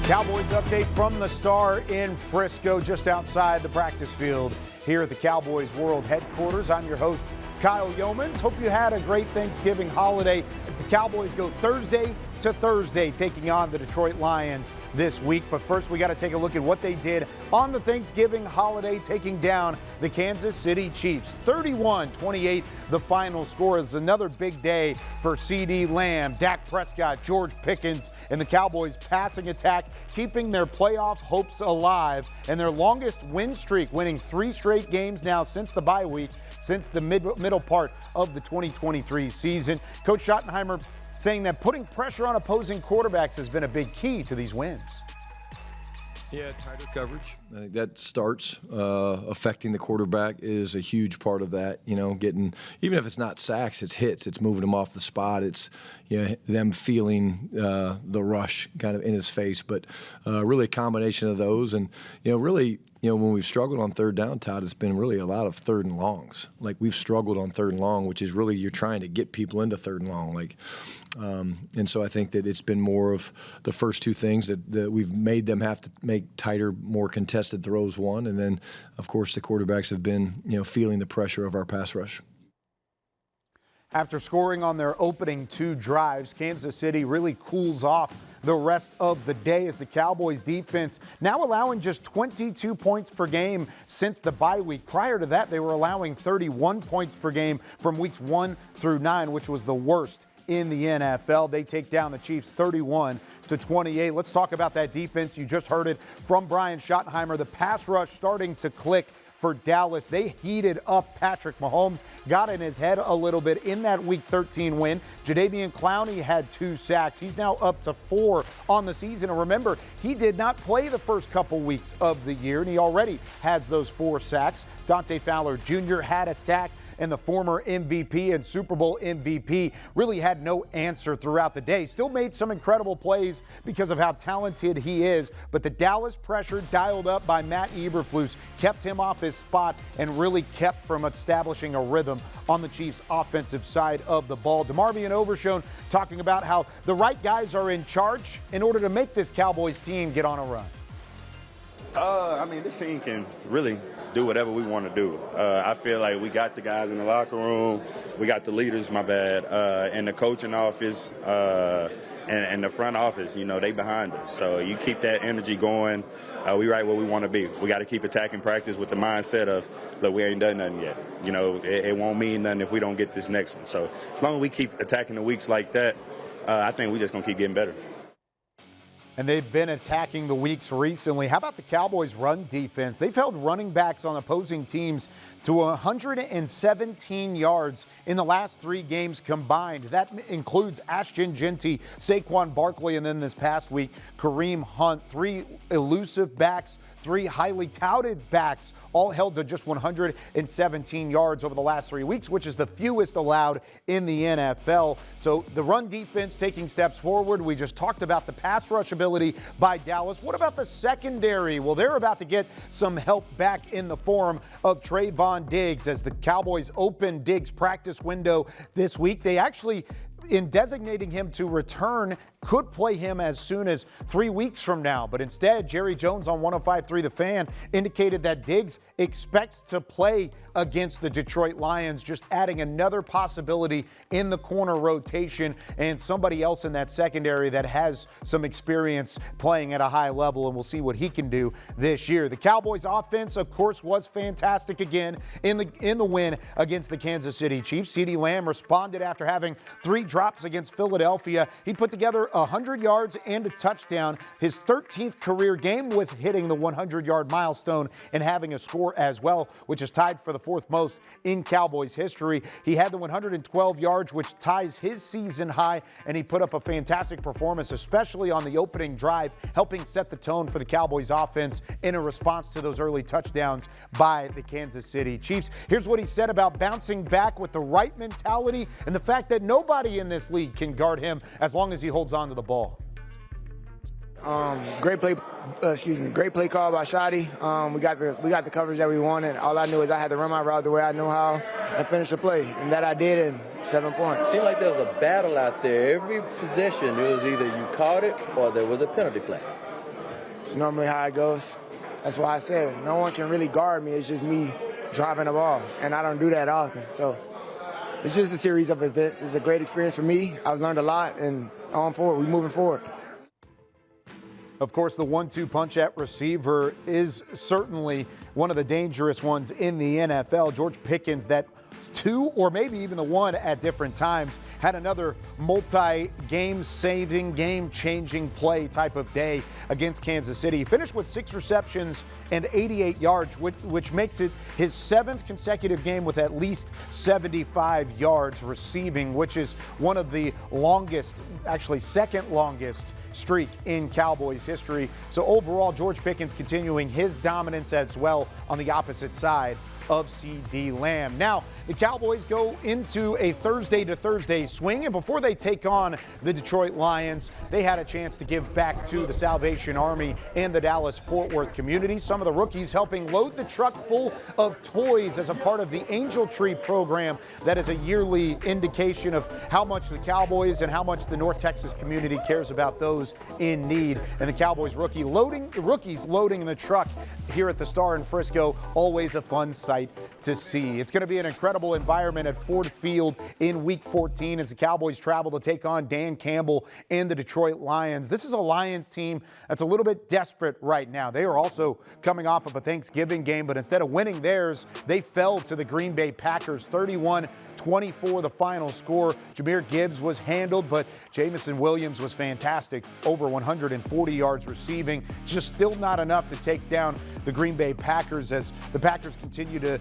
Cowboys update from the Star in Frisco, just outside the practice field here at the Cowboys World Headquarters. I'm your host, Kyle Yeomans. Hope you had a great Thanksgiving holiday as the Cowboys go Thursday to Thursday, taking on the Detroit Lions this week. But first, we got to take a look at what they did on the Thanksgiving holiday, taking down the Kansas City Chiefs. 31-28, the final score. Is another big day for CeeDee Lamb, Dak Prescott, George Pickens, and the Cowboys passing attack, keeping their playoff hopes alive and their longest win streak, winning 3 straight games now since the bye week, since the middle part of the 2023 season. Coach Schottenheimer saying that putting pressure on opposing quarterbacks has been a big key to these wins. Yeah, tighter coverage. I think that starts affecting the quarterback is a huge part of that. You know, getting, even if it's not sacks, it's hits. It's moving them off the spot. It's, you know, them feeling the rush kind of in his face. But really a combination of those. And, you know, really, you know, when we've struggled on third down, Todd, it's been really a lot of third and longs. Like, we've struggled on third and long, which is really you're trying to get people into third and long. Like, and so I think that it's been more of the first two things that we've made them have to make tighter, more contested throws, one. And then, of course, the quarterbacks have been, you know, feeling the pressure of our pass rush. After scoring on their opening 2 drives, Kansas City really cools off the rest of the day as the Cowboys defense now allowing just 22 points per game since the bye week. Prior to that, they were allowing 31 points per game from weeks 1 through 9, which was the worst in the NFL. They take down the Chiefs 31-28. Let's talk about that defense. You just heard it from Brian Schottenheimer. The pass rush starting to click for Dallas. They heated up Patrick Mahomes, got in his head a little bit in that Week 13 win. Jadeveon Clowney had 2 sacks. He's now up to 4 on the season. And remember, he did not play the first couple weeks of the year, and he already has those 4 sacks. Dante Fowler Jr. had a sack, and the former MVP and Super Bowl MVP really had no answer throughout the day. Still made some incredible plays because of how talented he is, but the Dallas pressure dialed up by Matt Eberflus kept him off his spot and really kept from establishing a rhythm on the Chiefs' offensive side of the ball. DeMarvion Overshone talking about how the right guys are in charge in order to make this Cowboys team get on a run. I mean, this team can really do whatever we want to do. I feel like we got the guys in the locker room, we got the leaders, and the coaching office and the front office, you know, they behind us. So you keep that energy going. We right where we want to be. We got to keep attacking practice with the mindset of, look, we ain't done nothing yet. You know, it won't mean nothing if we don't get this next one. So as long as we keep attacking the weeks like that, I think we're just going to keep getting better. And they've been attacking the weeks recently. How about the Cowboys' run defense? They've held running backs on opposing teams to 117 yards in the last 3 games combined. That includes Ashton Jeanty, Saquon Barkley, and then this past week, Kareem Hunt. 3 elusive backs, 3 highly touted backs, all held to just 117 yards over the last 3 weeks, which is the fewest allowed in the NFL. So the run defense taking steps forward. We just talked about the pass rush ability by Dallas. What about the secondary? Well, they're about to get some help back in the form of Trayvon Diggs as the Cowboys open Diggs' practice window this week. They actually, in designating him to return, could play him as soon as 3 weeks from now. But instead, Jerry Jones on 105.3 The Fan indicated that Diggs expects to play against the Detroit Lions, just adding another possibility in the corner rotation and somebody else in that secondary that has some experience playing at a high level, and we'll see what he can do this year. The Cowboys offense, of course, was fantastic again in the win against the Kansas City Chiefs. CeeDee Lamb responded after having 3 drops against Philadelphia. He put together 100 yards and a touchdown, his 13th career game, with hitting the 100-yard milestone and having a score as well, which is tied for the 4th most in Cowboys history. He had the 112 yards, which ties his season high, and he put up a fantastic performance, especially on the opening drive, helping set the tone for the Cowboys offense in a response to those early touchdowns by the Kansas City Chiefs. Here's what he said about bouncing back with the right mentality and the fact that nobody in this league can guard him as long as he holds on to the ball. Great play call by Shotty. We got the coverage that we wanted. All I knew is I had to run my route the way I knew how and finish the play, and that I did in 7 points. It seemed like there was a battle out there. Every possession, it was either you caught it or there was a penalty flag. It's normally how it goes. That's why I said no one can really guard me. It's just me driving the ball, and I don't do that often. So it's just a series of events. It's a great experience for me. I've learned a lot, and on forward, we're moving forward. Of course, the 1-2 punch at receiver is certainly one of the dangerous ones in the NFL. George Pickens, that 2 or maybe even the 1 at different times, had another multi-game saving, game-changing play type of day against Kansas City. He finished with 6 receptions and 88 yards, which makes it his 7th consecutive game with at least 75 yards receiving, which is one of the longest, actually second longest streak in Cowboys history. So overall, George Pickens continuing his dominance as well on the opposite side of CD Lamb. Now, the Cowboys go into a Thursday to Thursday swing, and before they take on the Detroit Lions, they had a chance to give back to the Salvation Army and the Dallas-Fort Worth community. Some of the rookies helping load the truck full of toys as a part of the Angel Tree program. That is a yearly indication of how much the Cowboys and how much the North Texas community cares about those in need. And the Cowboys rookies loading the truck here at the Star in Frisco, always a fun sight to see. It's going to be an incredible environment at Ford Field in Week 14 as the Cowboys travel to take on Dan Campbell and the Detroit Lions. This is a Lions team that's a little bit desperate right now. They are also coming off of a Thanksgiving game, but instead of winning theirs, they fell to the Green Bay Packers 31-24 the final score. Jahmyr Gibbs was handled, but Jamison Williams was fantastic, over 140 yards receiving. Just still not enough to take down the Green Bay Packers as the Packers continue to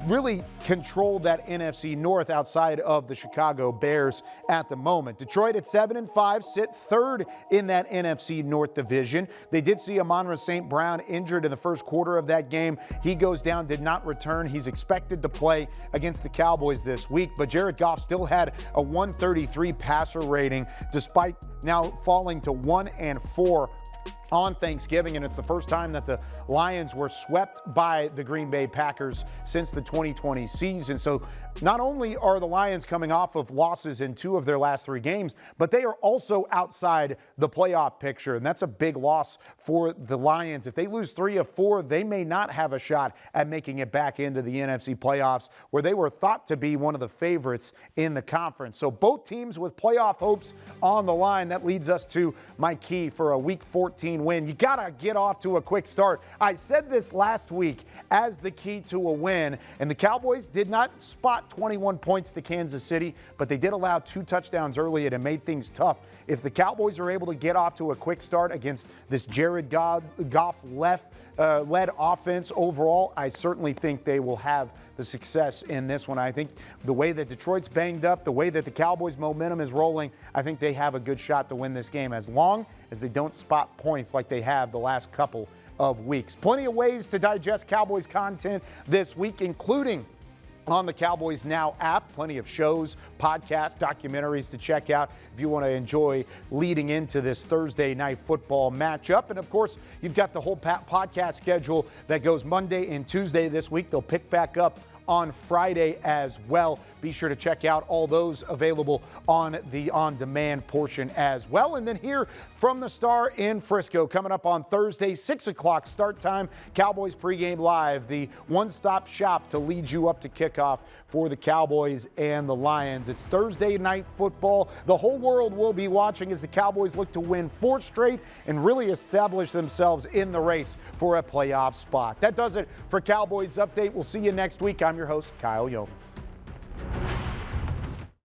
really control that NFC North outside of the Chicago Bears at the moment. Detroit at 7-5 sit third in that NFC North division. They did see Amon-Ra St. Brown injured in the first quarter of that game. He goes down, did not return. He's expected to play against the Cowboys this week, but Jared Goff still had a 133 passer rating despite now falling to 1-4 on Thanksgiving, and it's the first time that the Lions were swept by the Green Bay Packers since the 2020 season. So not only are the Lions coming off of losses in 2 of their last 3 games, but they are also outside the playoff picture, and that's a big loss for the Lions. If they lose 3 of 4, they may not have a shot at making it back into the NFC playoffs, where they were thought to be one of the favorites in the conference. So both teams with playoff hopes on the line. That leads us to my key for a Week 14 win. You got to get off to a quick start. I said this last week as the key to a win, and the Cowboys did not spot 21 points to Kansas City, but they did allow 2 touchdowns early, and it made things tough. If the Cowboys are able to get off to a quick start against this Jared Goff led offense overall, I certainly think they will have the success in this one. I think the way that Detroit's banged up, the way that the Cowboys' momentum is rolling, I think they have a good shot to win this game as long as they don't spot points like they have the last couple of weeks. Plenty of ways to digest Cowboys content this week, including on the Cowboys Now app. Plenty of shows, podcasts, documentaries to check out if you want to enjoy leading into this Thursday night football matchup. And of course, you've got the whole podcast schedule that goes Monday and Tuesday this week. They'll pick back up on Friday as well. Be sure to check out all those available on the on-demand portion as well. And then here from the Star in Frisco, coming up on Thursday, 6 o'clock start time, Cowboys pregame live, the one-stop shop to lead you up to kickoff for the Cowboys and the Lions. It's Thursday night football. The whole world will be watching as the Cowboys look to win 4 straight and really establish themselves in the race for a playoff spot. That does it for Cowboys Update. We'll see you next week. I'm your host, Kyle Yeomans.